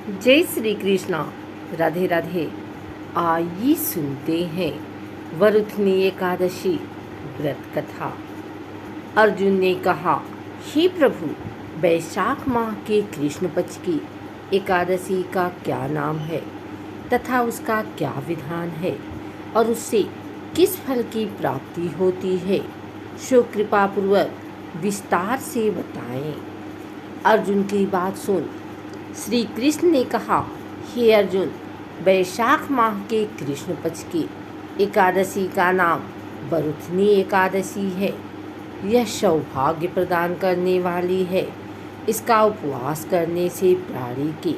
जय श्री कृष्णा। राधे राधे। आइए सुनते हैं वरुथनी एकादशी व्रत कथा। अर्जुन ने कहा, हे प्रभु, वैशाख माह के कृष्ण पक्ष की एकादशी का क्या नाम है तथा उसका क्या विधान है और उससे किस फल की प्राप्ति होती है, सो कृपापूर्वक विस्तार से बताएं। अर्जुन की बात सुन श्री कृष्ण ने कहा, हे अर्जुन, वैशाख माह के कृष्ण पक्ष की एकादशी का नाम वरुथनी एकादशी है। यह सौभाग्य प्रदान करने वाली है। इसका उपवास करने से प्राणी के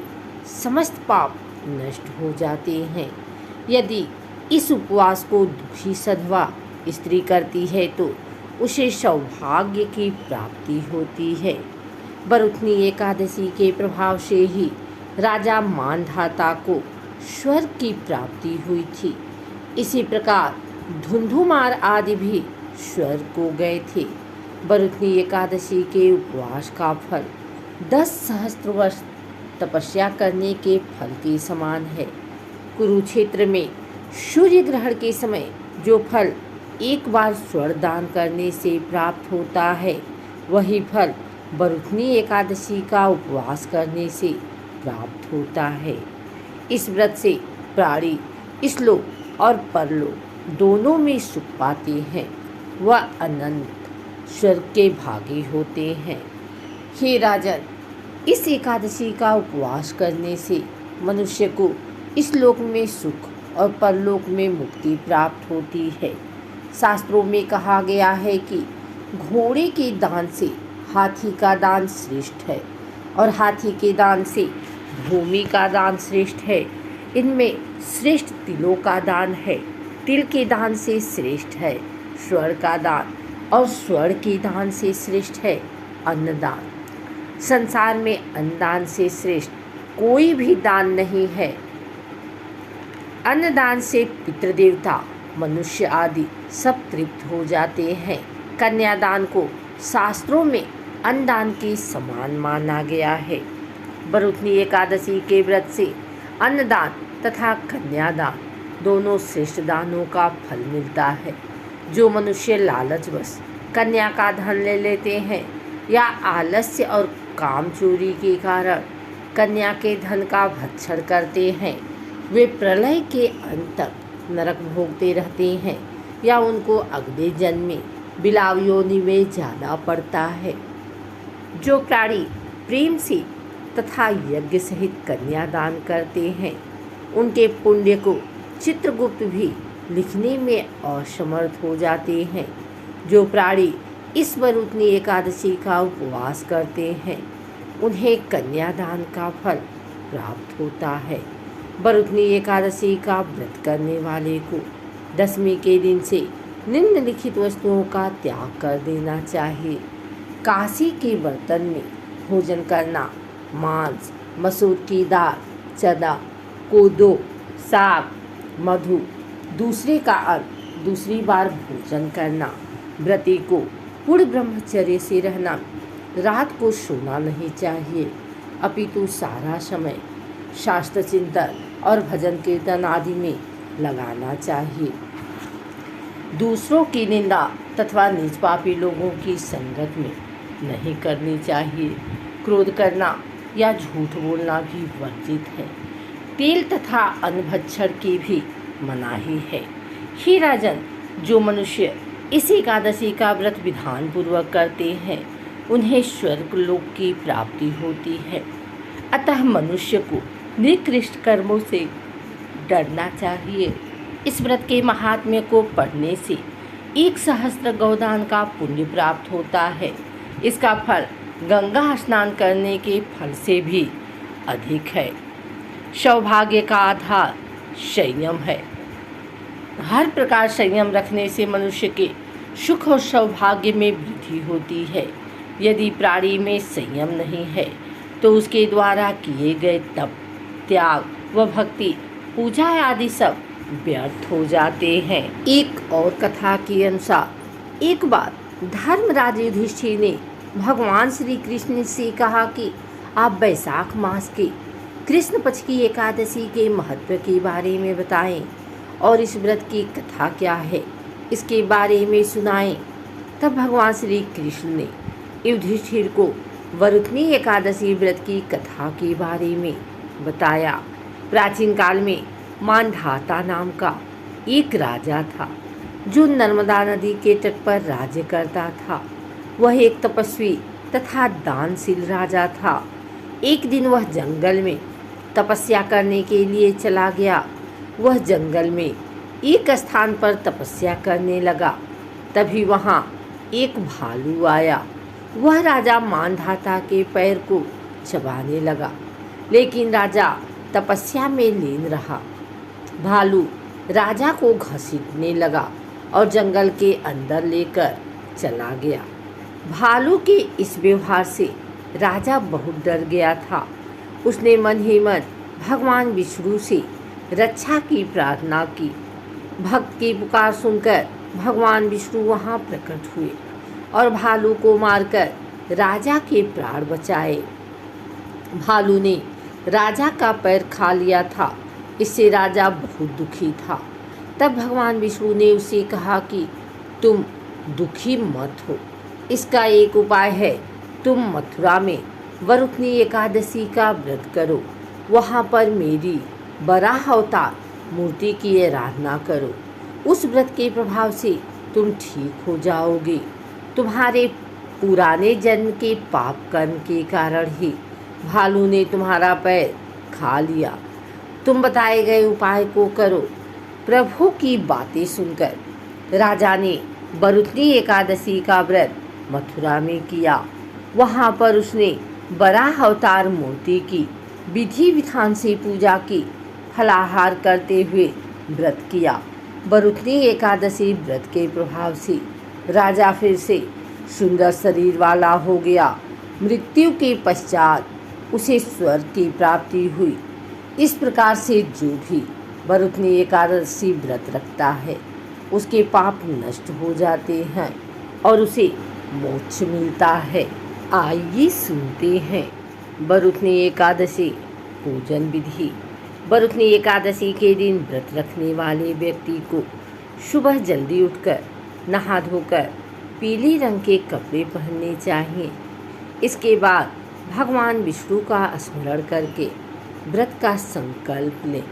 समस्त पाप नष्ट हो जाते हैं। यदि इस उपवास को दुखी सधवा स्त्री करती है तो उसे सौभाग्य की प्राप्ति होती है। वरुथनी एकादशी के प्रभाव से ही राजा मानधाता को स्वर्ग की प्राप्ति हुई थी। इसी प्रकार धुंधुमार आदि भी स्वर्ग को गए थे। वरुथनी एकादशी के उपवास का फल 10 सहस्त्र वर्ष तपस्या करने के फल के समान है। कुरुक्षेत्र में सूर्य ग्रहण के समय जो फल एक बार स्वर्ण दान करने से प्राप्त होता है, वही फल वरुथनी एकादशी का उपवास करने से प्राप्त होता है। इस व्रत से प्राणी इस लोक और परलोक दोनों में सुख पाते हैं। वह अनंत स्वर्ग के भागी होते हैं। हे राजन, इस एकादशी का उपवास करने से मनुष्य को इस लोक में सुख और परलोक में मुक्ति प्राप्त होती है। शास्त्रों में कहा गया है कि घोड़े के दान से हाथी का दान श्रेष्ठ है और हाथी के दान से भूमि का दान श्रेष्ठ है। इनमें श्रेष्ठ तिलों का दान है। तिल के दान से श्रेष्ठ है स्वर्ण का दान और स्वर्ण के दान से श्रेष्ठ है अन्नदान। संसार में अन्नदान से श्रेष्ठ कोई भी दान नहीं है। अन्नदान से पितृदेवता, मनुष्य आदि सब तृप्त हो जाते हैं। कन्यादान को शास्त्रों में अन्नदान के समान माना गया है। वरुथनी एकादशी के व्रत से अन्नदान तथा कन्यादान दोनों श्रेष्ठ दानों का फल मिलता है। जो मनुष्य लालचवश कन्या का धन ले लेते हैं या आलस्य और काम चोरी के कारण कन्या के धन का भक्षण करते हैं, वे प्रलय के अंत तक नरक भोगते रहते हैं या उनको अगले जन्म में बिलाव योनि में जाना पड़ता है। जो प्राणी प्रेम से तथा यज्ञ सहित कन्यादान करते हैं, उनके पुण्य को चित्रगुप्त भी लिखने में असमर्थ हो जाते हैं। जो प्राणी इस वरुथनी एकादशी का उपवास करते हैं, उन्हें कन्यादान का फल प्राप्त होता है। वरुथनी एकादशी का व्रत करने वाले को दशमी के दिन से निम्नलिखित वस्तुओं का त्याग कर देना चाहिए। काशी के बर्तन में भोजन करना, मांस, मसूर की दाल, चना, कोदो, साग, मधु, दूसरे का अन्न दूसरी बार भोजन करना, व्रती को पूर्ण ब्रह्मचर्य से रहना, रात को सोना नहीं चाहिए, अपितु सारा समय शास्त्र चिंतन और भजन कीर्तन आदि में लगाना चाहिए। दूसरों की निंदा तथा नीच पापी लोगों की संगत में नहीं करनी चाहिए। क्रोध करना या झूठ बोलना भी वर्जित है। तेल तथा अन्न भक्षण की भी मनाही है। हे राजन, जो मनुष्य इस एकादशी का व्रत विधान पूर्वक करते हैं, उन्हें स्वर्ग लोक की प्राप्ति होती है। अतः मनुष्य को निकृष्ट कर्मों से डरना चाहिए। इस व्रत के महात्म्य को पढ़ने से 1 सहस्त्र गौदान का पुण्य प्राप्त होता है। इसका फल गंगा स्नान करने के फल से भी अधिक है। सौभाग्य का आधार संयम है। हर प्रकार संयम रखने से मनुष्य के सुख और सौभाग्य में वृद्धि होती है। यदि प्राणी में संयम नहीं है तो उसके द्वारा किए गए तप, त्याग व भक्ति, पूजा आदि सब व्यर्थ हो जाते हैं। एक और कथा के अनुसार एक बार धर्मराज युधिष्ठिर ने भगवान श्री कृष्ण से कहा कि आप वैशाख मास के कृष्ण पक्ष की एकादशी के महत्व के बारे में बताएं और इस व्रत की कथा क्या है इसके बारे में सुनाएं। तब भगवान श्री कृष्ण ने युधिष्ठिर को वरुथनी एकादशी व्रत की कथा के बारे में बताया। प्राचीन काल में मांधाता नाम का एक राजा था जो नर्मदा नदी के तट पर राज्य करता था। वह एक तपस्वी तथा दानशील राजा था। एक दिन वह जंगल में तपस्या करने के लिए चला गया। वह जंगल में एक स्थान पर तपस्या करने लगा। तभी वहाँ एक भालू आया। वह राजा मांधाता के पैर को चबाने लगा, लेकिन राजा तपस्या में लीन रहा। भालू राजा को घसीटने लगा और जंगल के अंदर लेकर चला गया। भालू के इस व्यवहार से राजा बहुत डर गया था। उसने मन ही मन भगवान विष्णु से रक्षा की प्रार्थना की। भक्त की पुकार सुनकर भगवान विष्णु वहाँ प्रकट हुए और भालू को मारकर राजा के प्राण बचाए। भालू ने राजा का पैर खा लिया था। इससे राजा बहुत दुखी था। तब भगवान विष्णु ने उसे कहा कि तुम दुखी मत हो, इसका एक उपाय है। तुम मथुरा में वरुथनी एकादशी का व्रत करो। वहाँ पर मेरी वराह अवतार मूर्ति की आराधना करो। उस व्रत के प्रभाव से तुम ठीक हो जाओगे। तुम्हारे पुराने जन्म के पाप कर्म के कारण ही भालू ने तुम्हारा पैर खा लिया। तुम बताए गए उपाय को करो। प्रभु की बातें सुनकर राजा ने वरुथनी एकादशी का व्रत मथुरा में किया। वहाँ पर उसने वराह अवतार मूर्ति की विधि विधान से पूजा की। फलाहार करते हुए व्रत किया। वरुथनी एकादशी व्रत के प्रभाव से राजा फिर से सुंदर शरीर वाला हो गया। मृत्यु के पश्चात उसे स्वर्ग की प्राप्ति हुई। इस प्रकार से जो भी वरुथनी एकादशी व्रत रखता है उसके पाप नष्ट हो जाते हैं और उसे मोक्ष मिलता है। आइए सुनते हैं वरुथनी एकादशी पूजन विधि। वरुथनी एकादशी के दिन व्रत रखने वाले व्यक्ति को सुबह जल्दी उठकर नहा धोकर पीले रंग के कपड़े पहनने चाहिए। इसके बाद भगवान विष्णु का स्मरण करके व्रत का संकल्प लें।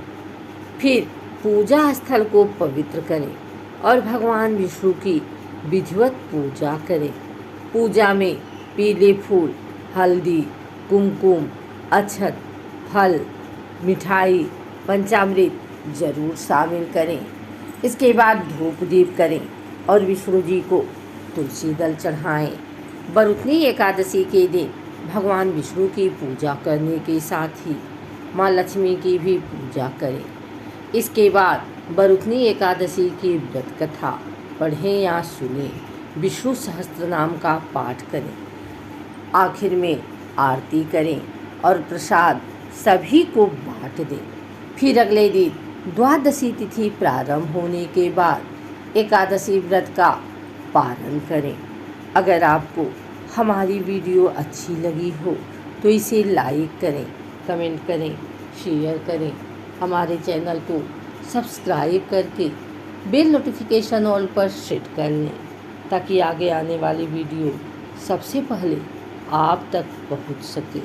फिर पूजा स्थल को पवित्र करें और भगवान विष्णु की विधिवत पूजा करें। पूजा में पीले फूल, हल्दी, कुमकुम, अक्षत, फल, मिठाई, पंचामृत जरूर शामिल करें। इसके बाद धूप दीप करें और विष्णु जी को तुलसी दल चढ़ाएं। वरुथनी एकादशी के दिन भगवान विष्णु की पूजा करने के साथ ही माँ लक्ष्मी की भी पूजा करें। इसके बाद वरुथनी एकादशी की व्रत कथा पढ़ें या सुनें। विष्णु सहस्त्र नाम का पाठ करें। आखिर में आरती करें और प्रसाद सभी को बांट दें। फिर अगले दिन द्वादशी तिथि प्रारंभ होने के बाद एकादशी व्रत का पारण करें। अगर आपको हमारी वीडियो अच्छी लगी हो तो इसे लाइक करें, कमेंट करें, शेयर करें। हमारे चैनल को सब्सक्राइब करके बेल नोटिफिकेशन ऑल पर सेट कर लें ताकि आगे आने वाली वीडियो सबसे पहले आप तक पहुंच सके।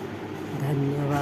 धन्यवाद।